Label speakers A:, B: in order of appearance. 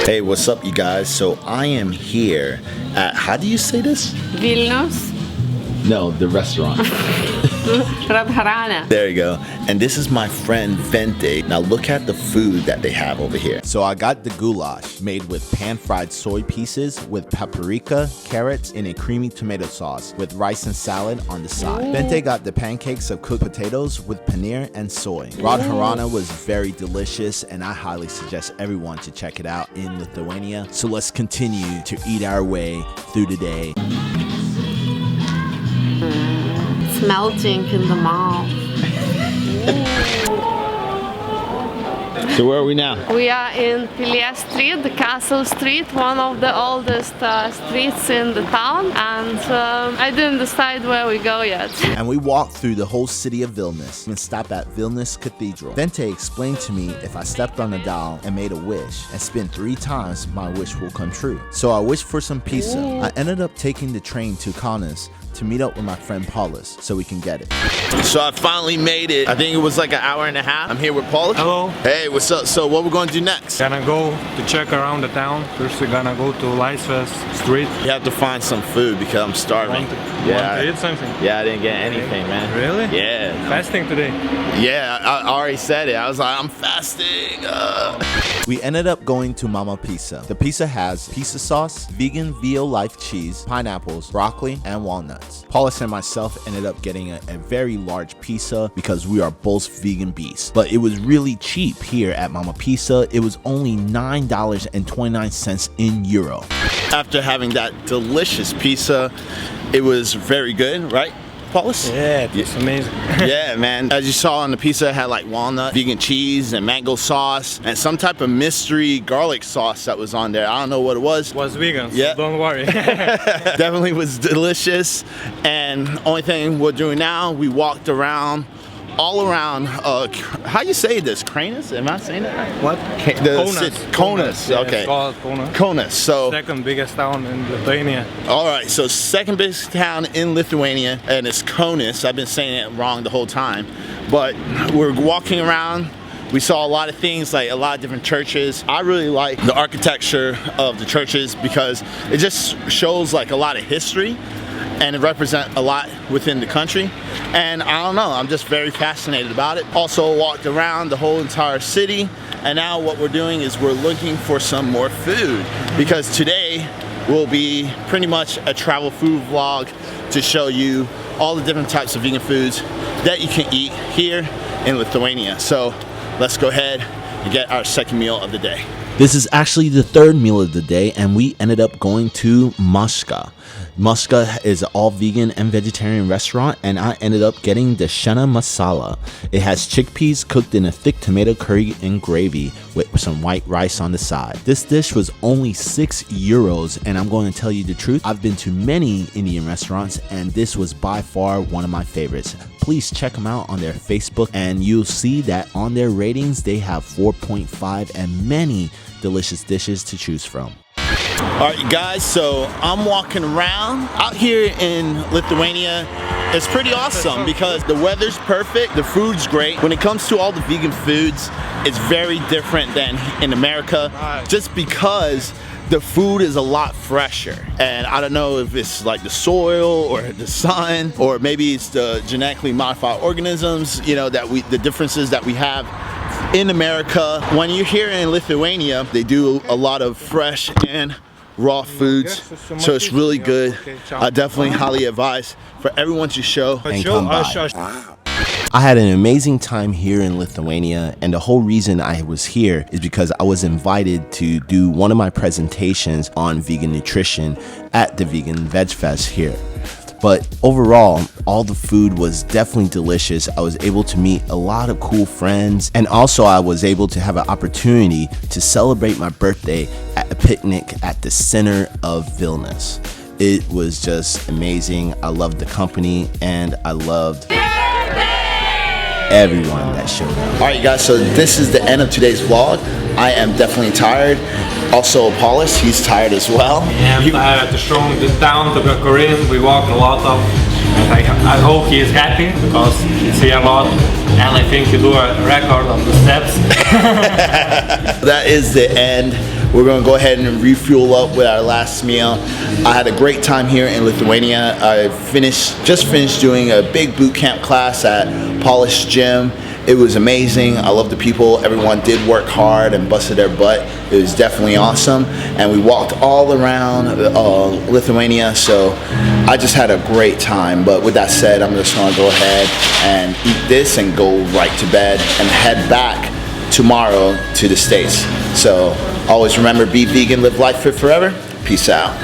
A: Hey, what's up, you guys? So I am here at, how do you say this?
B: Vilnius.
A: No, the restaurant. There you go. And this is my friend Vente. Now look at the food that they have over here. So I got the goulash made with pan-fried soy pieces with paprika, carrots, and a creamy tomato sauce with rice and salad on the side. Ooh. Vente got the pancakes of cooked potatoes with paneer and soy. Rod Harana was very delicious, and I highly suggest everyone to check it out in Lithuania. So let's continue to eat our way through the day.
B: It's melting in the mouth.
A: So where are we now?
B: We are in Pilies Street, the Castle Street, one of the oldest streets in the town, and I didn't decide where we go yet.
A: And we walked through the whole city of Vilnius and stopped at Vilnius Cathedral. Vente explained to me if I stepped on a doll and made a wish and spin 3 times, my wish will come true. So I wished for some pizza. Ooh. I ended up taking the train to Kaunas to meet up with my friend Paulus so we can get it. So I finally made it. I think it was like an hour and a half. I'm here with Paulus.
C: Hello.
A: Hey, what's up? So what we're going to do next?
C: Gonna go to check around the town. First we're gonna go to Laisvės Street.
A: You have to find some food because I'm starving.
C: Want to eat something?
A: Yeah, I didn't get anything, man.
C: Really?
A: Yeah.
C: Fasting today?
A: Yeah, I already said it. I was like, I'm fasting. We ended up going to Mama Pizza. The pizza has pizza sauce, vegan veal life cheese, pineapples, broccoli, and walnuts. Paulus and myself ended up getting a very large pizza because we are both vegan beasts. But it was really cheap here at Mama Pizza. It was only $9.29 in euro. After having that delicious pizza, it was very good, right, Paulus?
C: Yeah, it's amazing.
A: Yeah, man. As you saw on the pizza, it had like walnut, vegan cheese, and mango sauce, and some type of mystery garlic sauce that was on there. I don't know what it was.
C: It was vegan, so
A: yeah.
C: Don't worry.
A: Definitely was delicious. And only thing we're doing now, we walked around, all around, how you say this? Kaunas? Am I saying it right?
C: What?
A: Kaunas.
C: Yeah,
A: Okay.
C: it's called Kaunas.
A: Kaunas. So
C: second biggest town in Lithuania.
A: all right, so second biggest town in Lithuania, and it's Kaunas. I've been saying it wrong the whole time, but we're walking around. We saw a lot of things, like a lot of different churches. I really like the architecture of the churches because it just shows like a lot of history, and it represents a lot within the country. And I don't know, I'm just very fascinated about it. Also walked around the whole entire city, and now what we're doing is we're looking for some more food, because today will be pretty much a travel food vlog to show you all the different types of vegan foods that you can eat here in Lithuania. So let's go ahead and get our second meal of the day. This is actually the third meal of the day, and we ended up going to Mushka. Mushka is an all vegan and vegetarian restaurant, and I ended up getting the Chana Masala. It has chickpeas cooked in a thick tomato curry and gravy with some white rice on the side. This dish was only 6 euros, and I'm going to tell you the truth, I've been to many Indian restaurants, and this was by far one of my favorites. Please check them out on their Facebook, and you'll see that on their ratings they have 4.5 and many delicious dishes to choose from. Alright, you guys, so I'm walking around out here in Lithuania. It's pretty awesome because the weather's perfect, the food's great. When it comes to all the vegan foods, it's very different than in America, just because the food is a lot fresher. And I don't know if it's like the soil or the sun, or maybe it's the genetically modified organisms, you know, that the differences that we have in America. When you're here in Lithuania, they do a lot of fresh and raw foods, so it's really good. I definitely highly advise for everyone to show and come by. I had an amazing time here in Lithuania, and the whole reason I was here is because I was invited to do one of my presentations on vegan nutrition at the Vegan Veg Fest here. But overall, all the food was definitely delicious. I was able to meet a lot of cool friends, and also I was able to have an opportunity to celebrate my birthday at a picnic at the center of Vilnius. It was just amazing. I loved the company, and I loved everyone that showed up. All right, guys, so this is the end of today's vlog. I am definitely tired, Also, Paulus, he's tired as well.
C: Yeah, I'm tired to show the town to Korin. We walked a lot of. I hope he is happy because he's here a lot, and I think you do a record of the steps.
A: That is the end. We're gonna go ahead and refuel up with our last meal. I had a great time here in Lithuania. I just finished doing a big boot camp class at Paulus Gym. It was amazing. I love the people. Everyone did work hard and busted their butt. It was definitely awesome. And we walked all around Lithuania, so I just had a great time. But with that said, I'm just gonna go ahead and eat this and go right to bed and head back tomorrow to the States. So always remember, be vegan, live life fit forever. Peace out.